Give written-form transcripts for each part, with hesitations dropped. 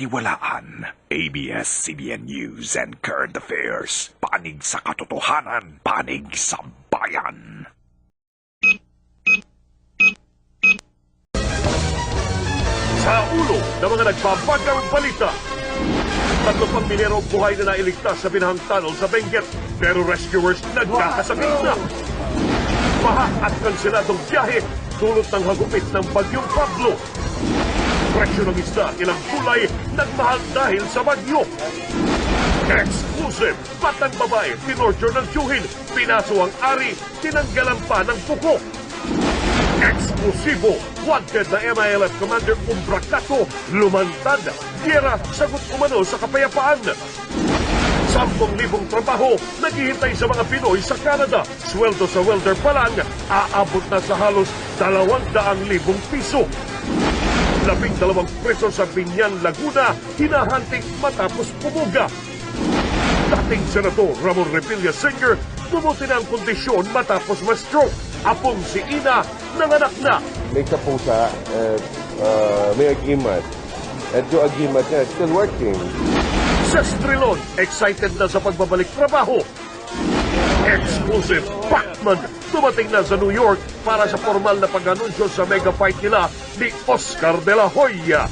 mapagkakatiwalaan. ABS-CBN News and Current Affairs. Panig sa katotohanan, panig sa bayan. Sa ulo ng mga nagbabagang balita. Tatlo pang minero buhay na nailigtas sa binahang tunnel sa Benguet, pero rescuers nagkakasakit na. Baha at kanseladong biyahe dulot ng hagupit ng bagyong Pablo. Presyo ng isda, ilang gulay nagmahal dahil sa bagyo. Exclusive, batang babae, tinorture ng tiyuhin, pinaso ang ari, tinanggalan pa ng puko. Eksklusibo, wanted na MILF Commander Umbracato, lumantad, gera, sagot umano sa kapayapaan. 10,000 trabaho, naghihintay sa mga Pinoy sa Canada. Sweldo sa welder pa lang, aabot na sa halos 200,000 piso. 12 preso sa Binyan, Laguna, hinahantik matapos pumuga. Dating Senador Ramon Revilla Sr., dumuti na ang kondisyon matapos ma-stroke. Apong si Ina, nanganak na. May kapusa, may agimat. At yung agimat niya, still working. Sa Strilon, excited na sa pagbabalik trabaho. Exclusive, Pacman, dumating na sa New York para sa formal na pag-anunsyo sa mega fight nila ni Oscar de la Hoya.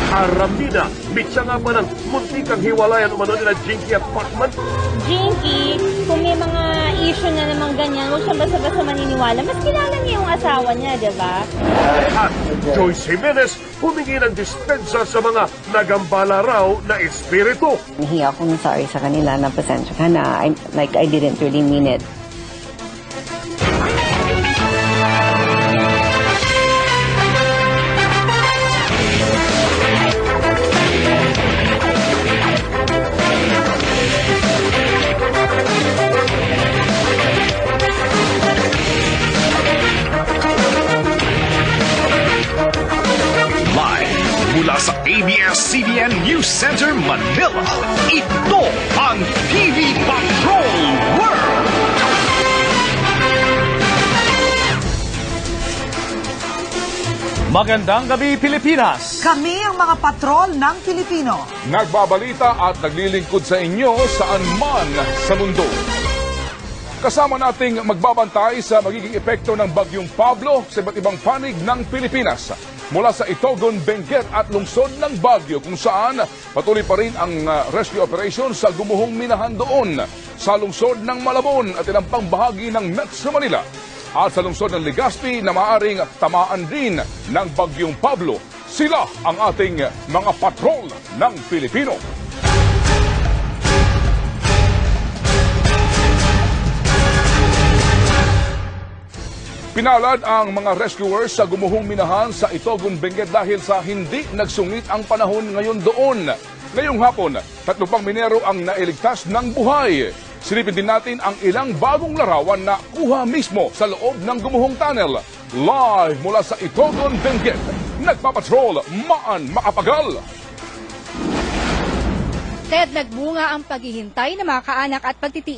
Aramina, mitya nga ba ng muntikang hiwalayan umano nila Jinky at Pacman? Jinky, kung may mga issue na namang ganyan, huwag siya basta-basta maniniwala. Mas kilala niya yung asawa niya, di ba? At Joyce Jimenez, humingi ng dispensa sa mga nagambala raw na espiritu. Nahiya akong sorry sa kanila na pasensya ka na. I didn't really mean it. Mula sa ABS-CBN News Center, Manila, ito ang TV Patrol World! Magandang gabi, Pilipinas! Kami ang mga patrol ng Pilipino. Nagbabalita at naglilingkod sa inyo saan man sa mundo. Kasama nating magbabantay sa magiging epekto ng bagyong Pablo sa iba't ibang panig ng Pilipinas. Mula sa Itogon, Benguet at lungsod ng Baguio kung saan patuloy pa rin ang rescue operation sa gumuhong minahan doon. Sa lungsod ng Malabon at ilang pang bahagi ng Metro Manila. At sa lungsod ng Legazpi na maaring tamaan din ng bagyong Pablo. Sila ang ating mga patrol ng Pilipino. Pinalad ang mga rescuers sa gumuhong minahan sa Itogon, Benguet dahil sa hindi nagsungit ang panahon ngayon doon. Ngayong hapon, 3 pang minero ang nailigtas ng buhay. Silipin din natin ang ilang bagong larawan na kuha mismo sa loob ng gumuhong tunnel. Live mula sa Itogon, Benguet, nagpapatrol Maan Makapagal. Ted, nagbunga ang paghihintay ng mga kaanak at pagtitiis